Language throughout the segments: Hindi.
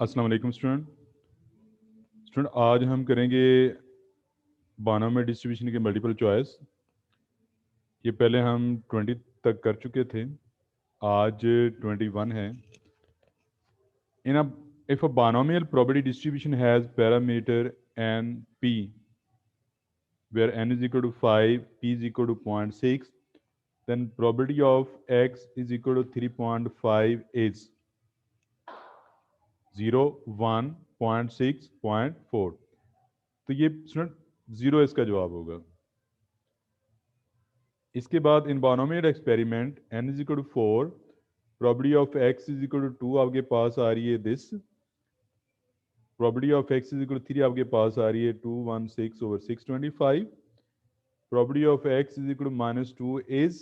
अस्सलाम वालेकुम स्टूडेंट आज हम करेंगे बानोमी डिस्ट्रीब्यूशन के मल्टीपल चॉइस। ये पहले हम 20 तक कर चुके थे, आज 21 है। In if a binomial probability distribution has parameter n p where n is equal to 5, p is equal to 0.6, then probability of x is equal to 3.5 is 0, 1, 0.6, 0.4। तो ये स्टूडेंट जीरो इसका जवाब होगा। इसके बाद in binomial experiment n is equal to 4, probability of x is equal to 2 आपके पास आ रही है this, probability of x is equal to 3 आपके पास आ रही है 216/625, probability of x is equal to -2 is,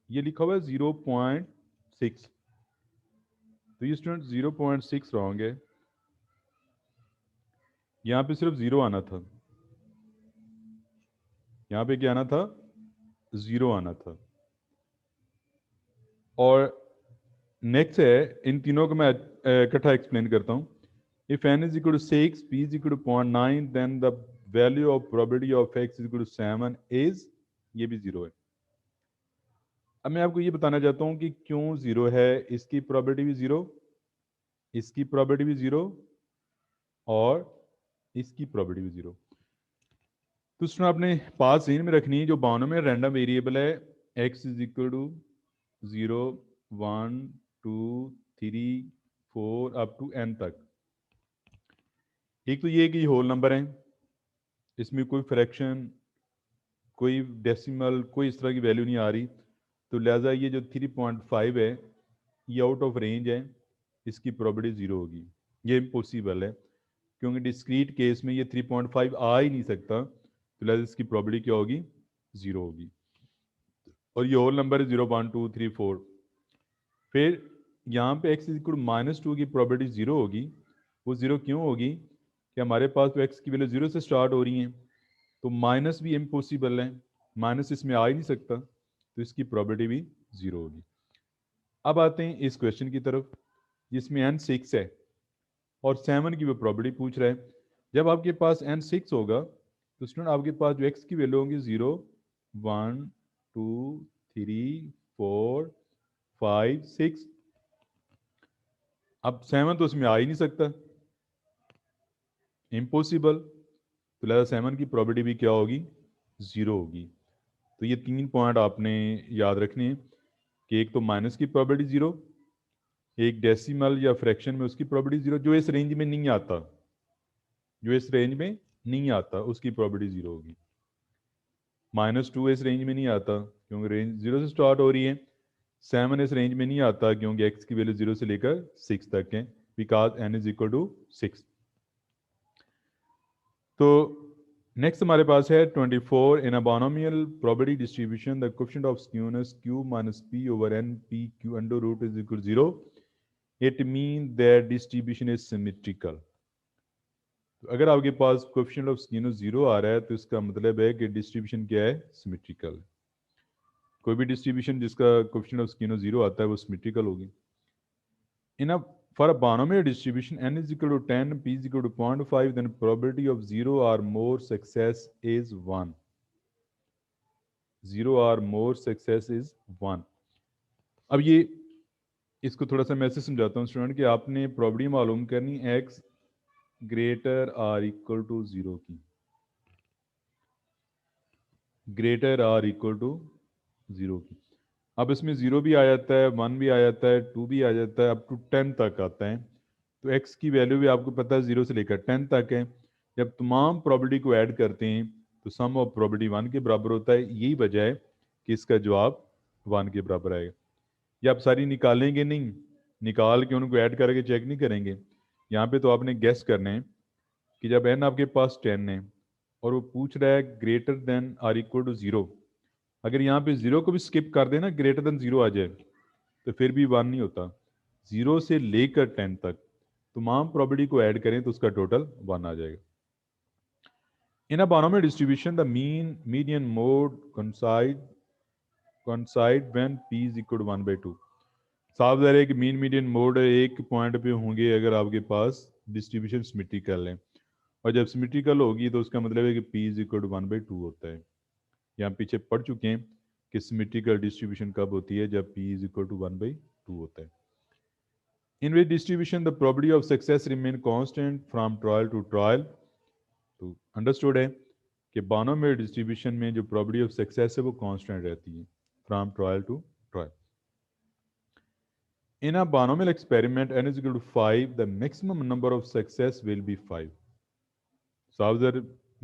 ये लिखा हुआ है 0.6, तो ये स्टूडेंट 0.6 रॉन्ग है। यहाँ पे सिर्फ जीरो आना था, यहाँ पे क्या आना था, जीरो आना था। और नेक्स्ट है, इन तीनों को मैं इकट्ठा एक्सप्लेन करता हूँ। If n is equal to 6, p is equal to 0.9, then the value of probability of x is equal to 7 is, ये भी जीरो है। अब मैं आपको ये बताना चाहता हूँ कि क्यों जीरो है। इसकी प्रोबेबिलिटी भी जीरो, इसकी प्रोबेबिलिटी भी जीरो, और इसकी प्रोबेबिलिटी भी जीरो। तो उसमें आपने पास सीन में रखनी है, जो बाउंड में रैंडम वेरिएबल है x is equal to 0, 1, 2, 3, 4 up to n तक। एक तो ये कि होल नंबर है, इसमें कोई फ्रैक्शन, कोई डेसिमल, कोई इस तरह की वैल्यू नहीं आ रही, तो लिहाजा ये जो 3.5 है ये आउट ऑफ रेंज है, इसकी प्रोबेबिलिटी जीरो होगी। ये इम्पॉसिबल है, क्योंकि डिस्क्रीट केस में ये 3.5 आ ही नहीं सकता, तो लिहाजा इसकी प्रोबेबिलिटी क्या होगी, जीरो होगी। और ये होल नंबर है 0, 1, 2, 3, 4। फिर यहाँ पे x इक्वल -2 की प्रोबेबिलिटी जीरो होगी। वो जीरो क्यों होगी कि हमारे पास तो x की वैल्यू जीरो से स्टार्ट हो रही है, तो माइनस भी इम्पॉसिबल है, माइनस इसमें आ ही नहीं सकता, तो इसकी प्रोबेबिलिटी भी जीरो होगी। अब आते हैं इस क्वेश्चन की तरफ, जिसमें n 6 है और 7 की वो प्रोबेबिलिटी पूछ रहा है। जब आपके पास n 6 होगा तो स्टूडेंट आपके पास जो x की वैल्यू होगी 0, 1, 2, 3, 4, 5, 6। अब 7 तो उसमें आ ही नहीं सकता, इम्पॉसिबल, तो लिहाजा 7 की प्रोबेबिलिटी भी क्या होगी, जीरो होगी। तो ये 3 पॉइंट आपने याद रखने हैं कि एक तो माइनस की प्रोबेबिलिटी जीरो, एक डेसिमल या फ्रैक्शन में उसकी प्रोबेबिलिटी जीरो, जो इस रेंज में नहीं आता, जो इस रेंज में नहीं आता उसकी प्रोबेबिलिटी जीरो होगी। -2 इस रेंज में नहीं आता क्योंकि रेंज जीरो से स्टार्ट हो रही है। 7 इस रेंज में नहीं आता क्योंकि एक्स की वैल्यू जीरो से लेकर 6 तक है, because n is equal to 6। तो नेक्स्ट हमारे पास है 24, in a binomial probability distribution the coefficient of skewness q minus p over n p q under root is equal 0, it mean that distribution is symmetrical. तो अगर आपके पास कोएफिशिएंट ऑफ स्क्यूनेस जीरो आ रहा है तो इसका मतलब है कि डिस्ट्रीब्यूशन क्या है, सिमेट्रिकल। कोई भी डिस्ट्रीब्यूशन जिसका कोएफिशिएंट ऑफ स्क्यूनेस जीरो आता है वो सिमेट्रिकल होगी। In a for a binomial distribution n is equal to 10, p is equal to 0.5, then probability of 0 or more success is 1. 0 or more success is 1. अब ये इसको थोड़ा सा मैं ऐसे समझाता हूँ स्टूडेंट कि आपने प्रोबेबिलिटी मालूम करनी x greater or equal to 0 की, ग्रेटर आर इक्वल टू 0 की। अब इसमें 0 भी आ जाता है, 1 भी आ जाता है, 2 भी आ जाता है, अप टू 10 तक आता है। तो x की वैल्यू भी आपको पता है 0 से लेकर 10 तक है। जब तमाम प्रोबेबिलिटी को ऐड करते हैं तो सम ऑफ प्रोबेबिलिटी 1 के बराबर होता है। यही वजह है कि इसका जवाब 1 के बराबर आएगा। ये आप सारी निकालेंगे नहीं, निकाल के उनको ऐड करके चेक नहीं करेंगे। यहाँ पे तो आपने गेस करना है कि जब n आपके पास 10 है और वो पूछ रहा है greater than or equal to 0, अगर यहाँ पे 0 को भी स्किप कर देना, ग्रेटर देन 0 आ जाए, तो फिर भी 1 नहीं होता। 0 से लेकर 10 तक तमाम प्रोबेबिलिटी को ऐड करें तो उसका टोटल 1 आ जाएगा। In a binomial distribution the mean median mode coincide when p is equal to 1/2। साफ ज़ाहिर है कि मीन मीडियन मोड एक पॉइंट पे होंगे अगर आपके पास डिस्ट्रीब्यूशन सिमेट्रिकल है, और जब सिमेट्रिकल होगी तो उसका मतलब है कि पी इज इक्वल टू 1/2 होता है। यहाँ पीछे पढ़ चुके हैं कि सिमेट्रिकल डिस्ट्रीब्यूशन कब होती है, जब पी इज इक्वल टू 1/2 होता है। In which distribution the probability of success remain constant from trial to trial. तो अंडरस्टूड है कि बाइनोमियल डिस्ट्रीब्यूशन में जो प्रोबेबिलिटी ऑफ सक्सेस है वो कांस्टेंट रहती है from trial to trial. In a binomial experiment n is equal to 5, the maximum number of success will be 5. Solve the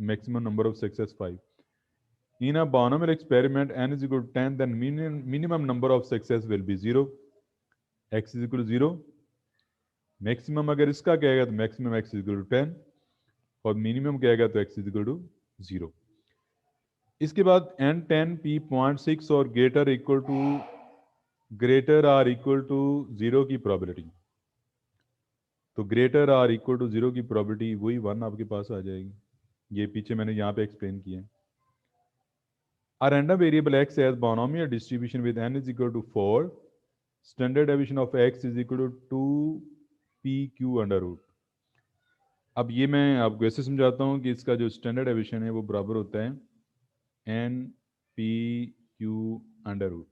maximum number of success 5. In a binomial experiment n is equal to 10, then minimum number of success will be 0. X is equal to 0. Maximum अगर इसका कहेगा तो maximum x is equal to 10, और minimum कहेगा तो x is equal to 0. इसके बाद n 10 p 0.6 और greater आर इक्वल टू 0 की प्रोबेबिलिटी, तो ग्रेटर आर इक्वल टू 0 की प्रोबेबिलिटी वही 1 आपके पास आ जाएगी। ये पीछे मैंने यहाँ पे एक्सप्लेन किया है। A random variable x has binomial distribution with n is equal to 4. Standard deviation of x is equal to 2pq under root. अब ये मैं आपको ऐसे समझाता हूँ कि इसका जो स्टैंडर्ड डेविएशन है वो बराबर होता है n p q under root.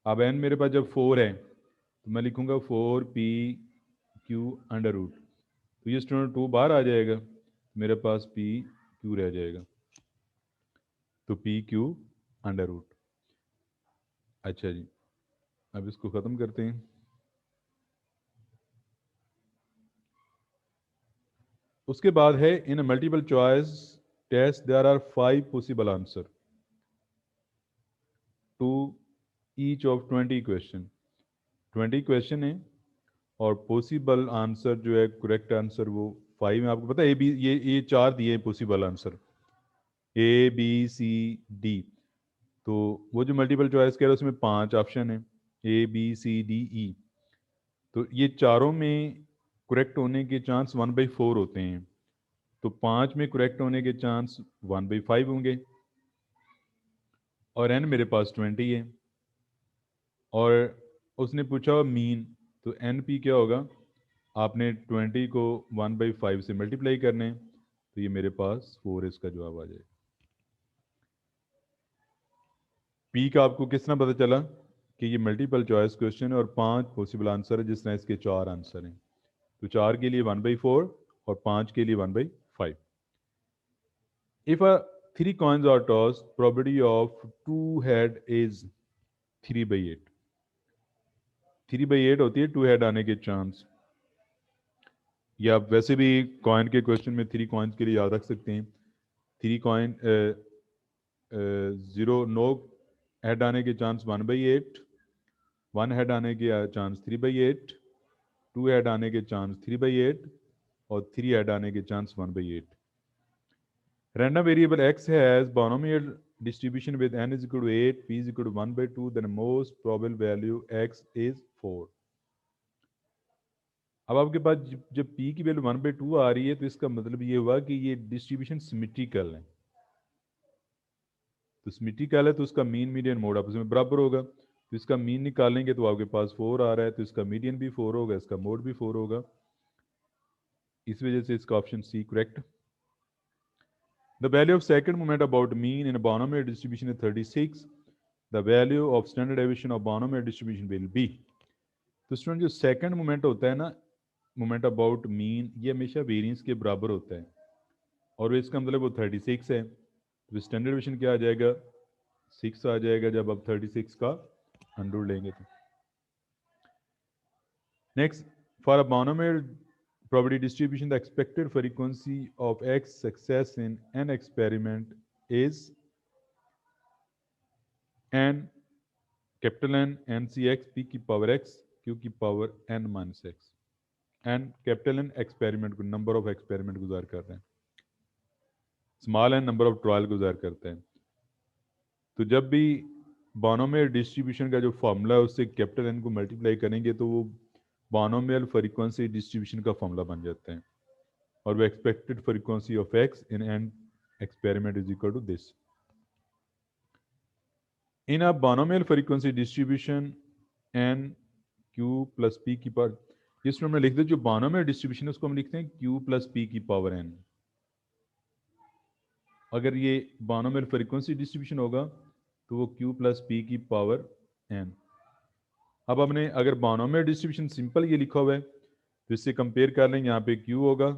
अब n मेरे पास जब 4 है तो मैं लिखूँगा 4pq अंडर रूट, तो ये स्टैंडर्ड 2 बाहर आ जाएगा, मेरे पास pq रह जाएगा, तो pq अंडर रूट। अच्छा जी, अब इसको ख़त्म करते हैं। उसके बाद है in multiple choice test there are 5 possible answer to each of 20 question. 20 question है और पॉसिबल आंसर जो है करेक्ट आंसर वो 5 है। आपको पता है ये 4 दिए हैं possible answer, A B C D. तो वो जो मल्टीपल चॉइस कह रहे हैं उसमें 5 ऑप्शन है, ए बी सी डी ई। तो ये चारों में करेक्ट होने के चांस 1/4 होते हैं, तो 5 में करेक्ट होने के चांस 1/5 होंगे, और एन मेरे पास 20 है, और उसने पूछा मीन, तो एन पी क्या होगा, आपने 20 को 1/5 से मल्टीप्लाई करने हैं, तो ये मेरे पास 4 इसका जवाब आ जाएगा। पी का आपको किस तरह पता चला कि ये मल्टीपल चॉइस क्वेश्चन है और 5 पॉसिबल आंसर है, जिस तरह इसके 4 आंसर हैं, तो 4 के लिए 1/4 और 5 के लिए 1/5। If a 3 coins are tossed, probability of 2 head is 3/8। 3/8 होती है 2 हेड आने के चांस, या आप वैसे भी कॉइन के क्वेश्चन में 3 कॉइन्स के लिए याद रख सकते हैं। 3 कॉइन 0 हेड आने के चांस 1/8, 1 हेड आने के चांस 3/8, 2 हेड आने के चांस 3/8, और 3 हेड आने के chance 1/8। Random variable x has binomial distribution with n is equal to 8, p is equal to 1/2, then most probable value x is 4. अब आपके पास जब p की वैल्यू 1/2 आ रही है तो इसका मतलब ये हुआ कि ये डिस्ट्रीब्यूशन सिमेट्रिकल है। तो सिमेट्रिकल है तो उसका मीन मीडियन मोड आपस में बराबर होगा, तो इसका मीन निकालेंगे तो आपके पास 4 आ रहा है, तो इसका मीडियन भी 4 होगा, इसका मोड भी 4 होगा। इस वजह से इसका option C correct. The value of second moment about mean in a binomial distribution is 36. The value of standard deviation of binomial distribution will be। तो स्टूडेंट जो सेकंड मोमेंट होता है ना, मोमेंट अबाउट मीन, ये हमेशा वेरिएंस के बराबर होता है, और इसका मतलब वो 36 है, तो स्टैंडर्ड डेविएशन क्या आ जाएगा, 6 आ जाएगा जब आप 36 का अंडर लेंगे तो। Next, for a binomial probability distribution, the expected frequency of x success in an experiment is n capital N n c x p की पावर x q की power n minus x। n capital N experiment को, नंबर ऑफ एक्सपेरिमेंट गुजार कर रहे हैं, small n number of trial गुजार करते हैं। तो जब भी बाइनोमियल डिस्ट्रीब्यूशन का जो फॉर्मूला है उससे कैपिटल N को मल्टीप्लाई करेंगे तो वो बाइनोमियल फ्रीक्वेंसी डिस्ट्रीब्यूशन का फॉर्मूला बन जाता है, और वो expected frequency of x in an experiment is equal to this. In a binomial frequency distribution n Q plus p की पावर, इसमें हमने लिख दिया जो बानोमियल डिस्ट्रीब्यूशन है उसको हम लिखते हैं क्यू प्लस पी की पावर एन। अगर ये बानोमियल फ्रीक्वेंसी डिस्ट्रीब्यूशन होगा तो वो क्यू प्लस पी की पावर एन। अब हमने अगर बानोमियल डिस्ट्रीब्यूशन सिंपल ये लिखा हुआ है तो इससे कंपेयर कर लें, यहाँ पे क्यू होगा,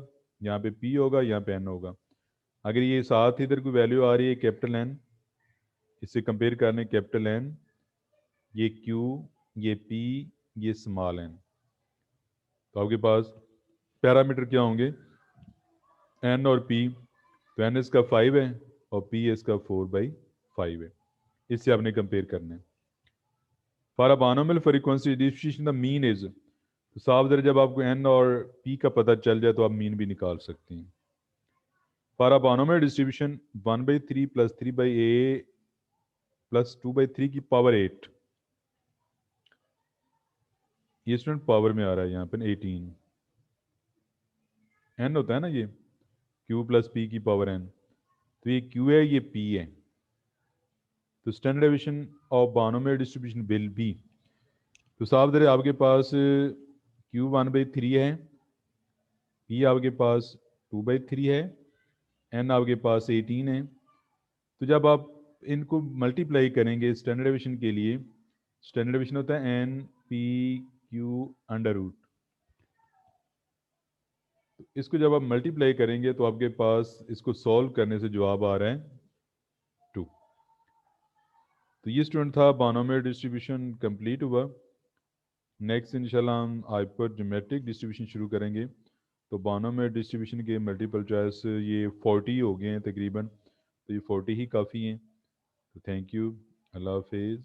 यहाँ पे पी होगा, यहाँ पे एन होगा। अगर ये साथ इधर कोई वैल्यू आ रही है कैपिटल एन, इससे कंपेयर कर लें कैपिटल एन, ये क्यू, ये पी, ये स्मॉल एन, तो आपके पास पैरामीटर क्या होंगे एन और पी। तो एन इसका 5 है और पी इसका 4/5 है, इससे आपने कंपेयर करना है। For a binomial frequency distribution the mean is, तो साफ जर जब आपको एन और पी का पता चल जाए तो आप मीन भी निकाल सकते हैं। For a binomial distribution 1/3 plus 3/a plus 2/3 की पावर 8, ये स्टूडेंट पावर में आ रहा है यहाँ पे 18, एन होता है ना ये क्यू प्लस पी की पावर एन, तो ये क्यू है ये पी है। तो standard deviation of binomial distribution will be, तो साफ जर आपके पास क्यू 1/3 है, पी आपके पास 2/3 है, एन आपके पास 18 है। तो जब आप इनको मल्टीप्लाई करेंगे स्टैंडर्ड डेविएशन के लिए, स्टैंडर्ड डेविएशन होता है n p q under root, इसको जब आप मल्टीप्लाई करेंगे तो आपके पास इसको सॉल्व करने से जवाब आ रहा है 2। तो ये स्टूडेंट था बानोमियल डिस्ट्रीब्यूशन कंप्लीट हुआ। नेक्स्ट इंशाल्लाह हम हाइपर ज्योमेट्रिक डिस्ट्रीब्यूशन शुरू करेंगे। तो बानोमियल डिस्ट्रीब्यूशन के मल्टीपल चॉइस ये 40 हो गए हैं तकरीबन, तो ये 40 ही काफ़ी हैं। तो थैंक यू, अल्लाह हाफिज़।